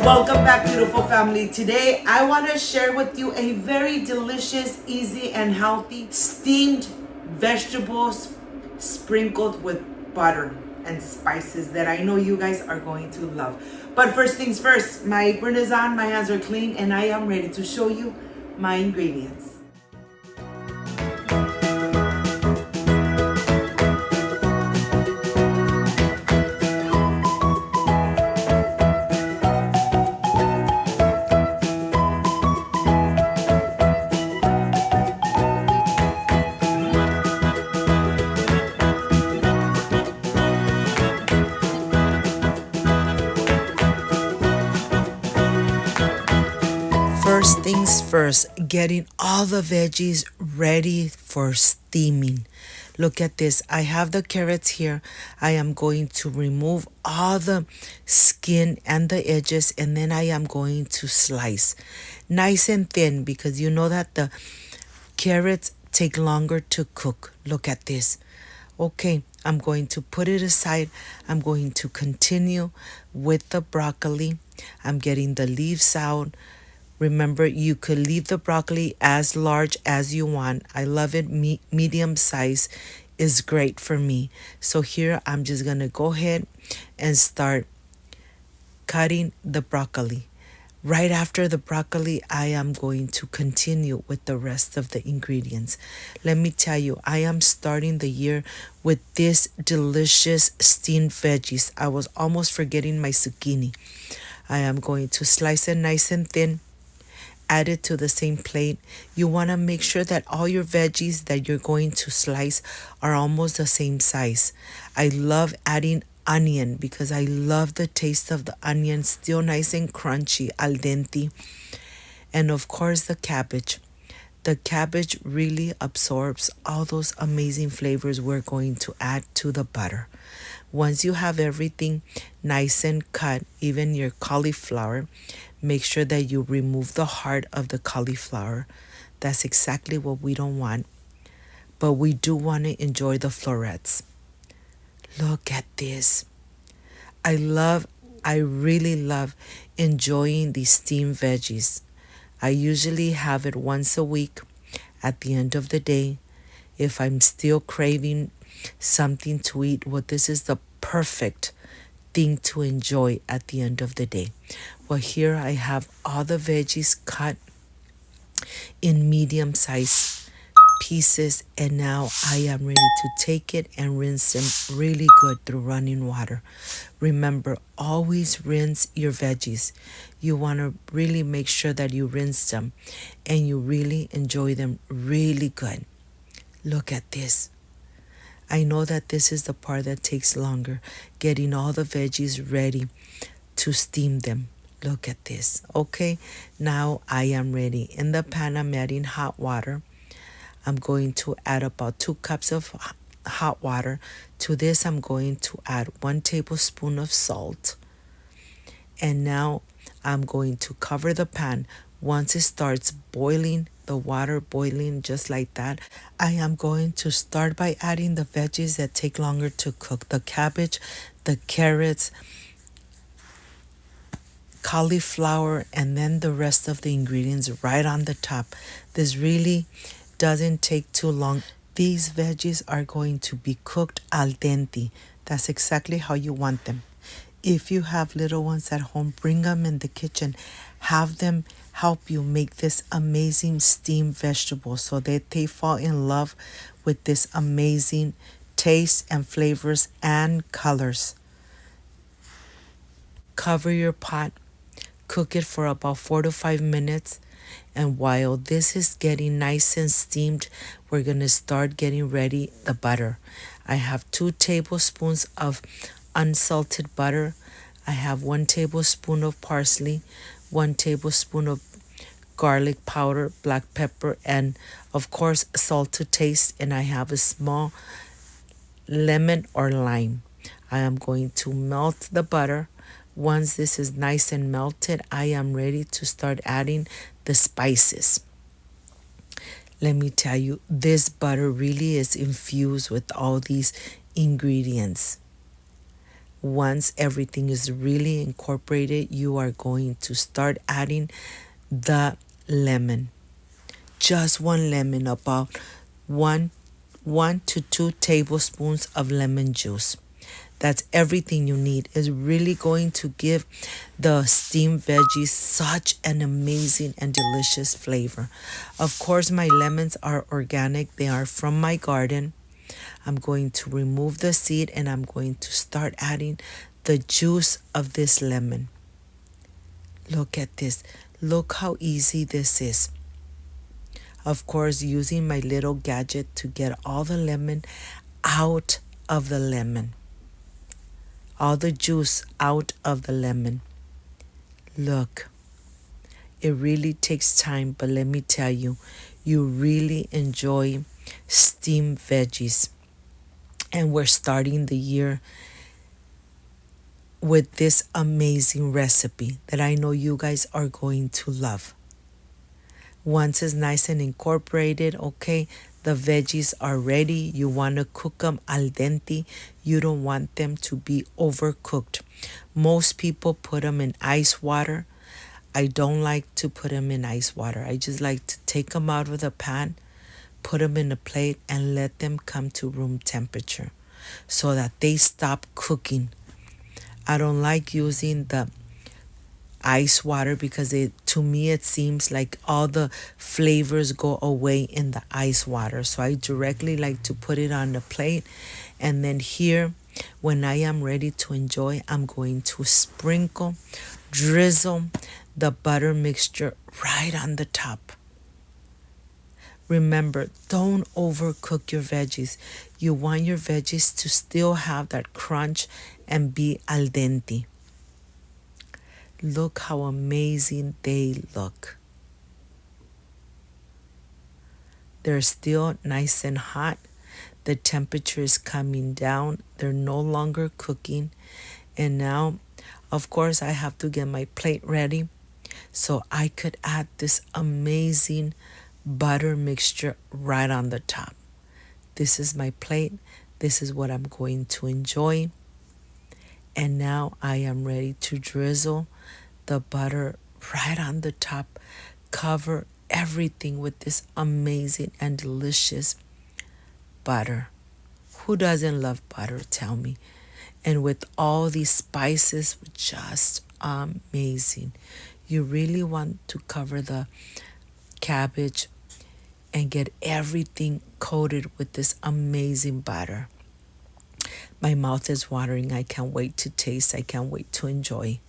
Welcome back, beautiful family. Today I want to share with you a very delicious, easy, and healthy steamed vegetables sprinkled with butter and spices that I know you guys are going to love. But first things first, my apron is on, my hands are clean, and I am ready to show you my ingredients. First things first, getting all the veggies ready for steaming. Look at this. I have the carrots here. I am going to remove all the skin and the edges, and then I am going to slice nice and thin because you know that the carrots take longer to cook. Look at this. Okay, I'm going to put it aside. I'm going to continue with the broccoli. I'm getting the leaves out. Remember, you could leave the broccoli as large as you want. I love it. Medium size is great for me. So here I'm just going to go ahead and start cutting the broccoli. Right after the broccoli, I am going to continue with the rest of the ingredients. Let me tell you, I am starting the year with this delicious steamed veggies. I was almost forgetting my zucchini. I am going to slice it nice and thin. Add it to the same plate. You want to make sure that all your veggies that you're going to slice are almost the same size. I love adding onion because I love the taste of the onion, still nice and crunchy, al dente. And of course, the cabbage. The cabbage really absorbs all those amazing flavors we're going to add to the butter. Once you have everything nice and cut, even your cauliflower, make sure that you remove the heart of the cauliflower. That's exactly what we don't want. But we do want to enjoy the florets. Look at this. I really love enjoying these steamed veggies. I usually have it once a week at the end of the day. If I'm still craving something to eat, well, this is the perfect thing to enjoy at the end of the day. Well, here I have all the veggies cut in medium size pieces, and now I am ready to take it and rinse them really good through running water. Remember, always rinse your veggies. You want to really make sure that you rinse them and you really enjoy them really good. Look at this. I know that this is the part that takes longer, getting all the veggies ready to steam them. Look at this. Okay, now I am ready. In the pan, I'm adding hot water. I'm going to add about 2 cups of hot water. To this, I'm going to add 1 tablespoon of salt. And now I'm going to cover the pan. Once it starts boiling, the water boiling just like that, I am going to start by adding the veggies that take longer to cook. The cabbage, the carrots, cauliflower, and then the rest of the ingredients right on the top. This really doesn't take too long. These veggies are going to be cooked al dente. That's exactly how you want them. If you have little ones at home, bring them in the kitchen. Have them help you make this amazing steamed vegetable so that they fall in love with this amazing taste and flavors and colors. Cover your pot. Cook it for about 4 to 5 minutes. And while this is getting nice and steamed, we're going to start getting ready the butter. I have 2 tablespoons of unsalted butter. I have 1 tablespoon of parsley, 1 tablespoon of garlic powder, black pepper, and of course salt to taste. And I have a small lemon or lime. I am going to melt the butter. Once this is nice and melted, I am ready to start adding the spices. Let me tell you, this butter really is infused with all these ingredients. Once everything is really incorporated, you are going to start adding the lemon. Just one lemon, about one to 2 tablespoons of lemon juice. That's everything you need. It's really going to give the steamed veggies such an amazing and delicious flavor. Of course, my lemons are organic. They are from my garden. I'm going to remove the seed and I'm going to start adding the juice of this lemon. Look at this. Look how easy this is. Of course, using my little gadget to get all the lemon out of the lemon. All the juice out of the lemon. Look, it really takes time, but let me tell you, you really enjoy steamed veggies. And we're starting the year with this amazing recipe that I know you guys are going to love. Once it's nice and incorporated, okay, the veggies are ready. You want to cook them al dente. You don't want them to be overcooked. Most people put them in ice water. I don't like to put them in ice water. I just like to take them out of the pan, put them in a plate, and let them come to room temperature so that they stop cooking. I don't like using the ice water because to me it seems like all the flavors go away in the ice water. So I directly like to put it on the plate, and then here when I am ready to enjoy, I'm going to drizzle the butter mixture right on the top. Remember, don't overcook your veggies. You want your veggies to still have that crunch and be al dente. Look how amazing they look. They're still nice and hot. The temperature is coming down. They're no longer cooking. And now, of course, I have to get my plate ready so I could add this amazing butter mixture right on the top. This is my plate. This is what I'm going to enjoy. And now I am ready to drizzle the butter right on the top. Cover everything with this amazing and delicious butter. Who doesn't love butter? Tell me. And with all these spices, just amazing. You really want to cover the cabbage and get everything coated with this amazing butter. My mouth is watering. I can't wait to taste. I can't wait to enjoy.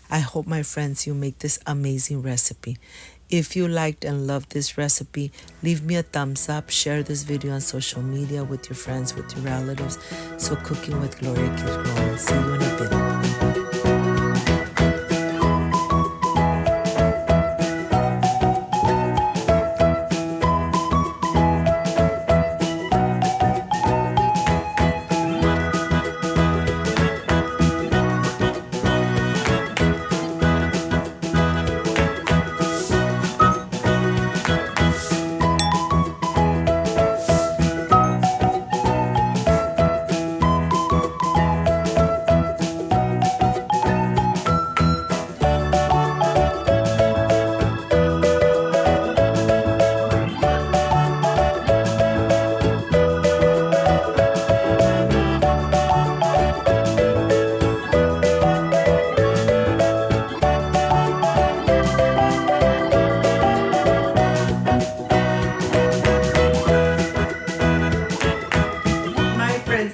I hope, my friends, you make this amazing recipe. If you liked and loved this recipe, leave me a thumbs up, share this video on social media with your friends, with your relatives, so Cooking with Gloria keeps growing. See you in a bit.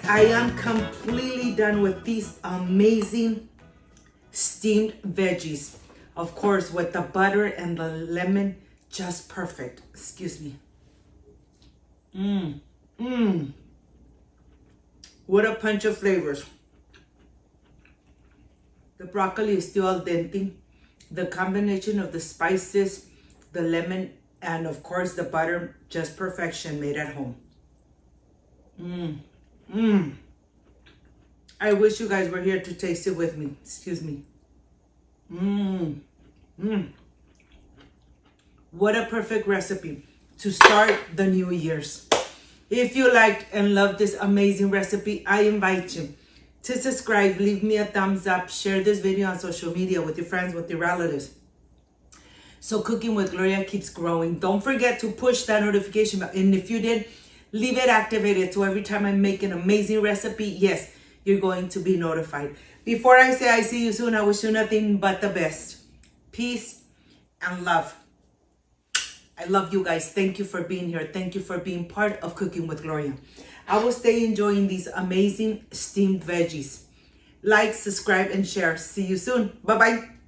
I am completely done with these amazing steamed veggies. Of course, with the butter and the lemon, just perfect. Excuse me. What a punch of flavors. The broccoli is still al dente. The combination of the spices, the lemon, and of course the butter, just perfection, made at home. I wish you guys were here to taste it with me. Excuse me. What a perfect recipe to start the new year's. If you liked and loved this amazing recipe, I invite you to subscribe, leave me a thumbs up, share this video on social media with your friends, with your relatives, so Cooking with Gloria keeps growing. Don't forget to push that notification bell. And if you did, leave it activated. So every time I make an amazing recipe, yes, you're going to be notified. Before I say I see you soon, I wish you nothing but the best. Peace and love. I love you guys. Thank you for being here. Thank you for being part of Cooking with Gloria. I will stay enjoying these amazing steamed veggies. Like, subscribe, and share. See you soon. Bye-bye.